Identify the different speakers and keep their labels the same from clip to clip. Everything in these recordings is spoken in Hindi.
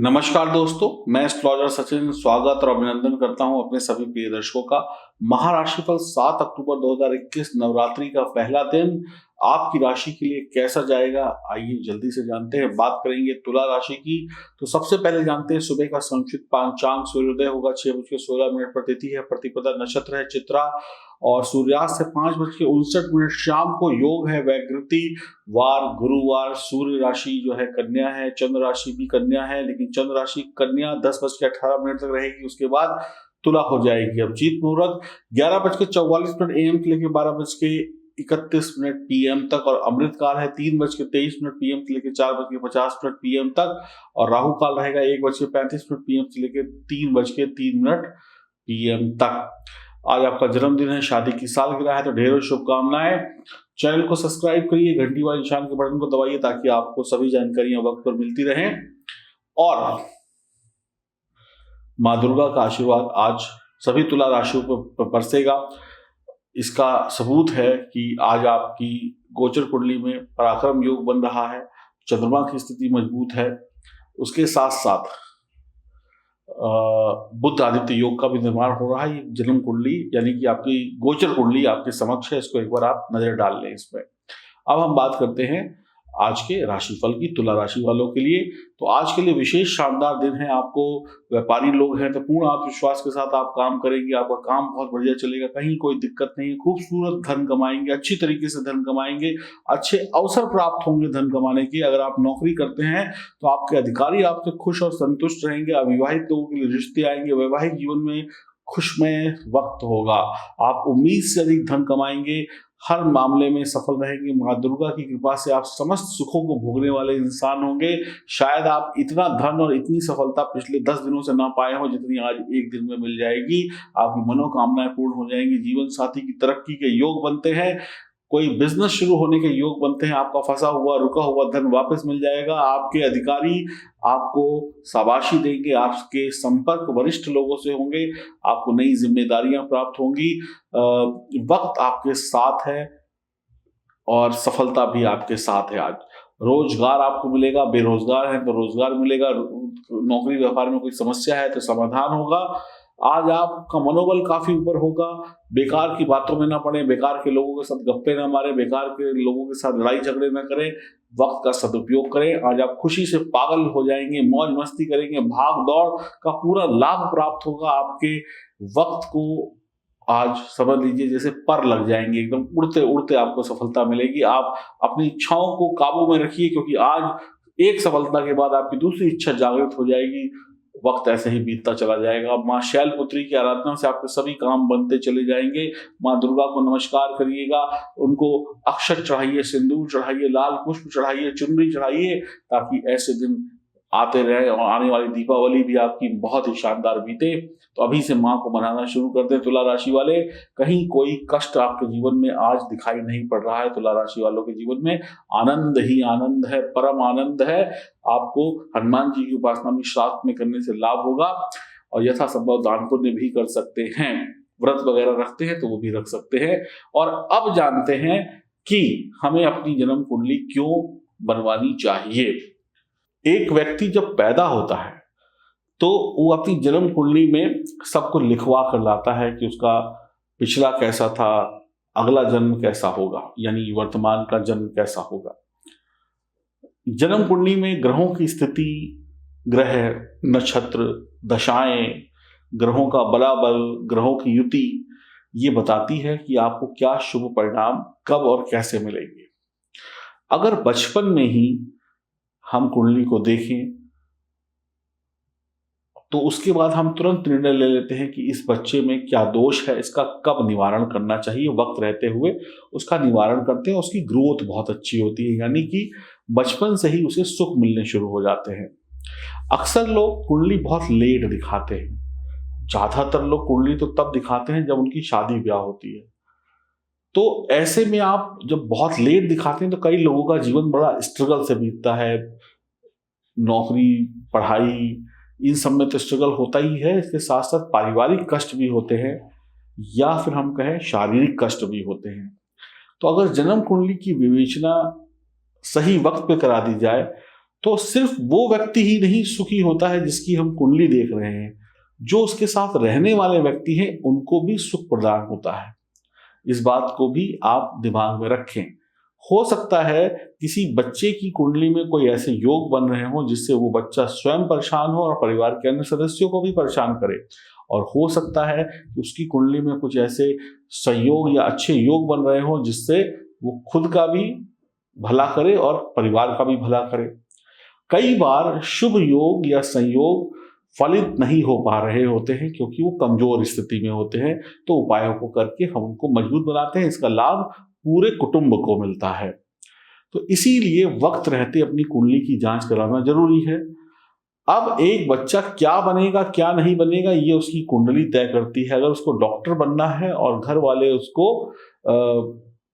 Speaker 1: नमस्कार दोस्तों, मैं एस्ट्रोलॉजर सचिन स्वागत और अभिनंदन करता हूं अपने सभी प्रिय दर्शकों का। महाराशिफल 7 अक्टूबर 2021 नवरात्रि का पहला दिन आपकी राशि के लिए कैसा जाएगा, आइए जल्दी से जानते हैं। बात करेंगे तुला राशि की, तो सबसे पहले जानते हैं सुबह का संक्षिप्त पंचांग। सूर्योदय होगा 6:16 पर, तिथि है प्रतिपदा, नक्षत्र है चित्रा और सूर्यास्त है 5:59 शाम को। योग है वैकृति वार गुरुवार। सूर्य राशि जो है कन्या है, चंद्र राशि भी कन्या है, लेकिन चंद्र राशि कन्या 10:18 तक रहेगी, उसके बाद तुला हो जाएगी। अब जीत मुहूर्त 11:44 AM से लेकर 12:31 PM तक और अमृत काल है 3:23 PM से लेकर 4:50 PM तक और राहु काल रहेगा 1:35 PM से लेकर 3:03 PM तक। आज आपका जन्मदिन है, शादी की सालगिरह है, तो ढेरों शुभकामनाएं। चैनल को सब्सक्राइब करिए, घंटी वाले निशान के बटन को दबाइए ताकि आपको सभी जानकारियां वक्त पर मिलती रहें और माँ दुर्गा का आशीर्वाद आज सभी तुला राशियों पर बरसेगा। इसका सबूत है कि आज आपकी गोचर कुंडली में पराक्रम योग बन रहा है, चंद्रमा की स्थिति मजबूत है, उसके साथ साथ बुध आदित्य योग का भी निर्माण हो रहा है। ये जन्म कुंडली यानी कि आपकी गोचर कुंडली आपके समक्ष है, इसको एक बार आप नजर डाल लें इसमें। अब हम बात करते हैं आज के राशिफल की तुला राशि वालों के लिए। तो आज के लिए विशेष शानदार दिन है। आपको व्यापारी लोग हैं तो पूर्ण आत्मविश्वास के साथ आप काम करेंगे, आपका काम बहुत बढ़िया चलेगा, कहीं कोई दिक्कत नहीं है, खूबसूरत धन कमाएंगे, अच्छी तरीके से धन कमाएंगे, अच्छे अवसर प्राप्त होंगे धन कमाने के। अगर आप नौकरी करते हैं तो आपके अधिकारी आपसे खुश और संतुष्ट रहेंगे। अविवाहित लोगों के लिए रिश्ते आएंगे, वैवाहिक जीवन में खुशमय वक्त होगा, आप उम्मीद से अधिक धन कमाएंगे, हर मामले में सफल रहेंगे। माँ दुर्गा की कृपा से आप समस्त सुखों को भोगने वाले इंसान होंगे। शायद आप इतना धन और इतनी सफलता पिछले 10 दिनों से ना पाए हो जितनी आज एक दिन में मिल जाएगी। आपकी मनोकामनाएं पूर्ण हो जाएंगी, जीवन साथी की तरक्की के योग बनते हैं, कोई बिजनेस शुरू होने के योग बनते हैं, आपका फंसा हुआ रुका हुआ धन वापस मिल जाएगा, आपके अधिकारी आपको शाबाशी देंगे, आपके संपर्क वरिष्ठ लोगों से होंगे, आपको नई जिम्मेदारियां प्राप्त होंगी, वक्त आपके साथ है और सफलता भी आपके साथ है। आज रोजगार आपको मिलेगा, बेरोजगार है तो रोजगार मिलेगा, नौकरी व्यापार में कोई समस्या है तो समाधान होगा। आज आपका मनोबल काफी ऊपर होगा, बेकार की बातों में ना पड़े, बेकार के लोगों के साथ गप्पे ना मारे, बेकार के लोगों के साथ लड़ाई झगड़े ना करें, वक्त का सदुपयोग करें। आज आप खुशी से पागल हो जाएंगे, मौज मस्ती करेंगे, भाग दौड़ का पूरा लाभ प्राप्त होगा। आपके वक्त को आज समझ लीजिए जैसे पर लग जाएंगे, एकदम उड़ते उड़ते आपको सफलता मिलेगी। आप अपनी इच्छाओं को काबू में रखिए क्योंकि आज एक सफलता के बाद आपकी दूसरी इच्छा जागृत हो जाएगी। वक्त ऐसे ही बीतता चला जाएगा। माँ शैलपुत्री की आराधना से आपके सभी काम बनते चले जाएंगे। माँ दुर्गा को नमस्कार करिएगा, उनको अक्षत चढ़ाइए, सिंदूर चढ़ाइए, लाल पुष्प चढ़ाइए, चुनरी चढ़ाइए, ताकि ऐसे दिन आते रहे और आने वाली दीपावली भी आपकी बहुत ही शानदार बीते। तो अभी से माँ को मनाना शुरू कर दें तुला राशि वाले। कहीं कोई कष्ट आपके जीवन में आज दिखाई नहीं पड़ रहा है। तुला राशि वालों के जीवन में आनंद ही आनंद है, परम आनंद है। आपको हनुमान जी की उपासना भी साथ में करने से लाभ होगा और यथासंभव दान पुण्य भी कर सकते हैं। व्रत वगैरह रखते हैं तो वो भी रख सकते हैं। और अब जानते हैं कि हमें अपनी जन्म कुंडली क्यों बनवानी चाहिए। एक व्यक्ति जब पैदा होता है तो वो अपनी जन्म कुंडली में सबको लिखवा कर लाता है कि उसका पिछला कैसा था, अगला जन्म कैसा होगा, यानी वर्तमान का जन्म कैसा होगा। जन्म कुंडली में ग्रहों की स्थिति, ग्रह, नक्षत्र, दशाएं, ग्रहों का बलाबल, ग्रहों की युति ये बताती है कि आपको क्या शुभ परिणाम कब और कैसे मिलेंगे। अगर बचपन में ही हम कुंडली को देखें तो उसके बाद हम तुरंत निर्णय ले लेते हैं कि इस बच्चे में क्या दोष है, इसका कब निवारण करना चाहिए। वक्त रहते हुए उसका निवारण करते हैं, उसकी ग्रोथ बहुत अच्छी होती है, यानी कि बचपन से ही उसे सुख मिलने शुरू हो जाते हैं। अक्सर लोग कुंडली बहुत लेट दिखाते हैं, ज्यादातर लोग कुंडली तो तब दिखाते हैं जब उनकी शादी ब्याह होती है। तो ऐसे में आप जब बहुत लेट दिखाते हैं तो कई लोगों का जीवन बड़ा स्ट्रगल से बीतता है। नौकरी, पढ़ाई, इन सब में तो स्ट्रगल होता ही है, इसके साथ साथ पारिवारिक कष्ट भी होते हैं या फिर हम कहें शारीरिक कष्ट भी होते हैं। तो अगर जन्म कुंडली की विवेचना सही वक्त पे करा दी जाए तो सिर्फ वो व्यक्ति ही नहीं सुखी होता है जिसकी हम कुंडली देख रहे हैं, जो उसके साथ रहने वाले व्यक्ति हैं उनको भी सुख प्रदान होता है। इस बात को भी आप दिमाग में रखें। हो सकता है किसी बच्चे की कुंडली में कोई ऐसे योग बन रहे हो जिससे वो बच्चा स्वयं परेशान हो और परिवार के अन्य सदस्यों को भी परेशान करे, और हो सकता है कि उसकी कुंडली में कुछ ऐसे संयोग या अच्छे योग बन रहे हो जिससे वो खुद का भी भला करे और परिवार का भी भला करे। कई बार शुभ योग या संयोग फलित नहीं हो पा रहे होते हैं क्योंकि वो कमजोर स्थिति में होते हैं, तो उपायों को करके हम उनको मजबूत बनाते हैं। इसका लाभ पूरे कुटुंब को मिलता है। तो इसीलिए वक्त रहते अपनी कुंडली की जांच कराना जरूरी है। अब एक बच्चा क्या बनेगा क्या नहीं बनेगा ये उसकी कुंडली तय करती है। अगर उसको डॉक्टर बनना है और घर वाले उसको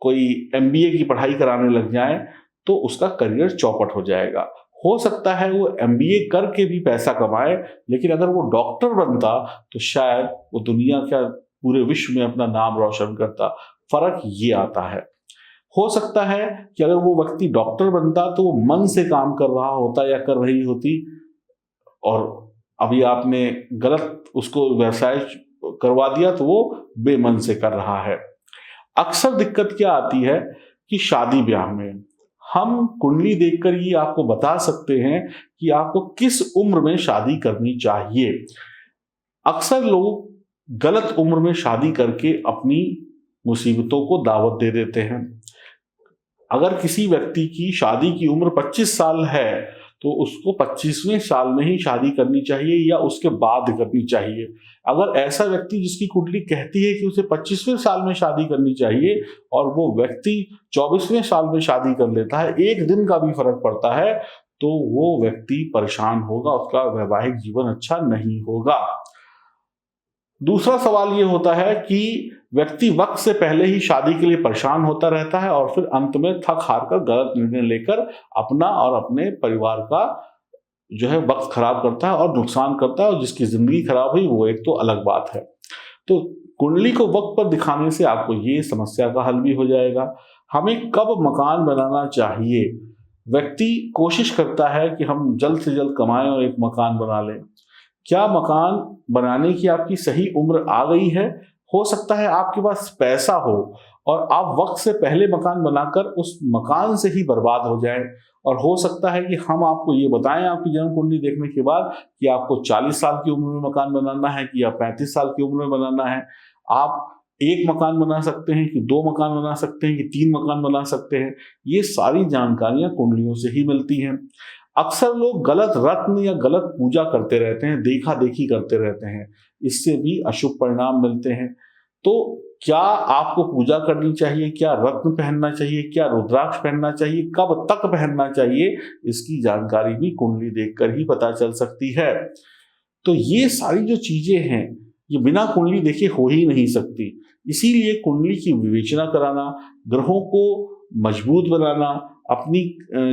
Speaker 1: कोई MBA की पढ़ाई कराने लग जाए तो उसका करियर चौपट हो जाएगा। हो सकता है वो MBA करके भी पैसा कमाए, लेकिन अगर वो डॉक्टर बनता तो शायद वो दुनिया का पूरे विश्व में अपना नाम रोशन करता। फर्क ये आता है। हो सकता है कि अगर वो व्यक्ति डॉक्टर बनता तो वो मन से काम कर रहा होता या कर रही होती, और अभी आपने गलत उसको व्यवसाय करवा दिया तो वो बेमन से कर रहा है। अक्सर दिक्कत क्या आती है कि शादी ब्याह में हम कुंडली देखकर ये आपको बता सकते हैं कि आपको किस उम्र में शादी करनी चाहिए। अक्सर लोग गलत उम्र में शादी करके अपनी मुसीबतों को दावत दे देते हैं। अगर किसी व्यक्ति की शादी की उम्र 25 साल है तो उसको 25वें साल में ही शादी करनी चाहिए या उसके बाद करनी चाहिए। अगर ऐसा व्यक्ति जिसकी कुंडली कहती है कि उसे 25वें साल में शादी करनी चाहिए और वो व्यक्ति 24वें साल में शादी कर लेता है, एक दिन का भी फर्क पड़ता है, तो वो व्यक्ति परेशान होगा, उसका वैवाहिक जीवन अच्छा नहीं होगा। दूसरा सवाल ये होता है कि व्यक्ति वक्त से पहले ही शादी के लिए परेशान होता रहता है और फिर अंत में थक हार कर गलत निर्णय लेकर अपना और अपने परिवार का जो है वक्त खराब करता है और नुकसान करता है, और जिसकी जिंदगी खराब हुई वो एक तो अलग बात है। तो कुंडली को वक्त पर दिखाने से आपको ये समस्या का हल भी हो जाएगा। हमें कब मकान बनाना चाहिए? व्यक्ति कोशिश करता है कि हम जल्द से जल्द कमाएं और एक मकान बना लें। क्या मकान बनाने की आपकी सही उम्र आ गई है? हो सकता है आपके पास पैसा हो और आप वक्त से पहले मकान बनाकर उस मकान से ही बर्बाद हो जाएं, और हो सकता है कि हम आपको ये बताएं आपकी जन्म कुंडली देखने के बाद कि आपको 40 साल की उम्र में मकान बनाना है कि या 35 साल की उम्र में बनाना है। आप एक मकान बना सकते हैं कि 2 मकान बना सकते हैं कि 3 मकान बना सकते हैं, ये सारी जानकारियां कुंडलियों से ही मिलती हैं। अक्सर लोग गलत रत्न या गलत पूजा करते रहते हैं, देखा देखी करते रहते हैं, इससे भी अशुभ परिणाम मिलते हैं। तो क्या आपको पूजा करनी चाहिए, क्या रत्न पहनना चाहिए, क्या रुद्राक्ष पहनना चाहिए, कब तक पहनना चाहिए, इसकी जानकारी भी कुंडली देखकर ही पता चल सकती है। तो ये सारी जो चीजें हैं ये बिना कुंडली देखे हो ही नहीं सकती। इसीलिए कुंडली की विवेचना कराना, ग्रहों को मजबूत बनाना, अपनी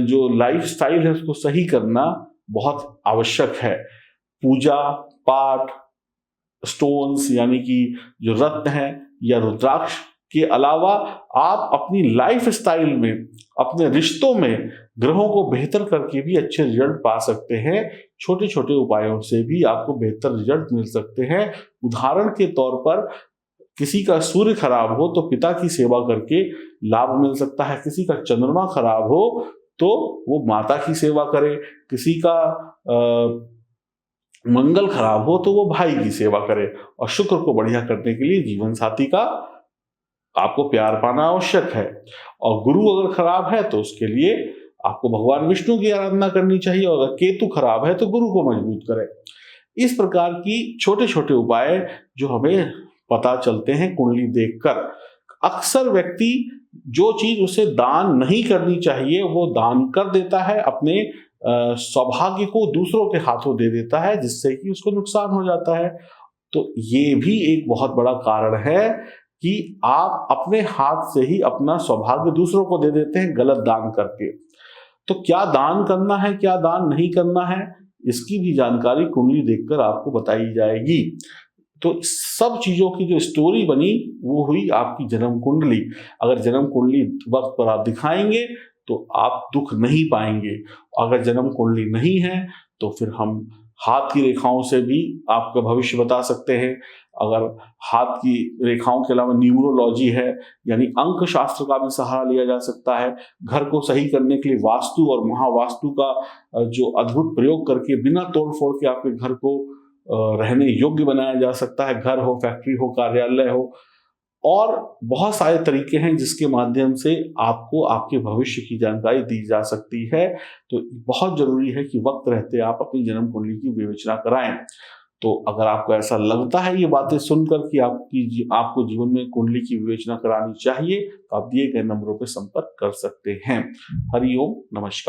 Speaker 1: जो लाइफ स्टाइल है उसको सही करना बहुत आवश्यक है। पूजा पाठ, स्टोन्स यानी कि जो रत्न है या रुद्राक्ष के अलावा आप अपनी लाइफ स्टाइल में, अपने रिश्तों में ग्रहों को बेहतर करके भी अच्छे रिजल्ट पा सकते हैं। छोटे छोटे उपायों से भी आपको बेहतर रिजल्ट मिल सकते हैं। उदाहरण के तौर पर किसी का सूर्य खराब हो तो पिता की सेवा करके लाभ मिल सकता है। किसी का चंद्रमा खराब हो तो वो माता की सेवा करे। किसी का मंगल खराब हो तो वो भाई की सेवा करे। और शुक्र को बढ़िया करने के लिए जीवन साथी का आपको प्यार पाना आवश्यक है। और गुरु अगर खराब है तो उसके लिए आपको भगवान विष्णु की आराधना करनी चाहिए। और अगर केतु खराब है तो गुरु को मजबूत करें। इस प्रकार की छोटे छोटे उपाय जो हमें पता चलते हैं कुंडली देखकर। अक्सर व्यक्ति जो चीज उसे दान नहीं करनी चाहिए वो दान कर देता है, अपने सौभाग्य को दूसरों के हाथों दे देता है, जिससे कि उसको नुकसान हो जाता है। तो ये भी एक बहुत बड़ा कारण है कि आप अपने हाथ से ही अपना सौभाग्य दूसरों को दे देते हैं गलत दान करके। तो क्या दान करना है, क्या दान नहीं करना है, इसकी भी जानकारी कुंडली देखकर आपको बताई जाएगी। तो सब चीजों की जो स्टोरी बनी वो हुई आपकी जन्म कुंडली। अगर जन्म कुंडली वक्त पर आप दिखाएंगे तो आप दुख नहीं पाएंगे। अगर जन्म कुंडली नहीं है तो फिर हम हाथ की रेखाओं से भी आपका भविष्य बता सकते हैं। अगर हाथ की रेखाओं के अलावा न्यूमरोलॉजी है, यानी अंक शास्त्र का भी सहारा लिया जा सकता है। घर को सही करने के लिए वास्तु और महावास्तु का जो अद्भुत प्रयोग करके बिना तोड़ फोड़ के आपके घर को रहने योग्य बनाया जा सकता है। घर हो, फैक्ट्री हो, कार्यालय हो, और बहुत सारे तरीके हैं जिसके माध्यम से आपको आपके भविष्य की जानकारी दी जा सकती है। तो बहुत जरूरी है कि वक्त रहते आप अपनी जन्म कुंडली की विवेचना कराएं। तो अगर आपको ऐसा लगता है ये बातें सुनकर कि आपको जीवन में कुंडली की विवेचना करानी चाहिए, तो आप दिए गए नंबरों पर संपर्क कर सकते हैं। हरिओम, नमस्कार।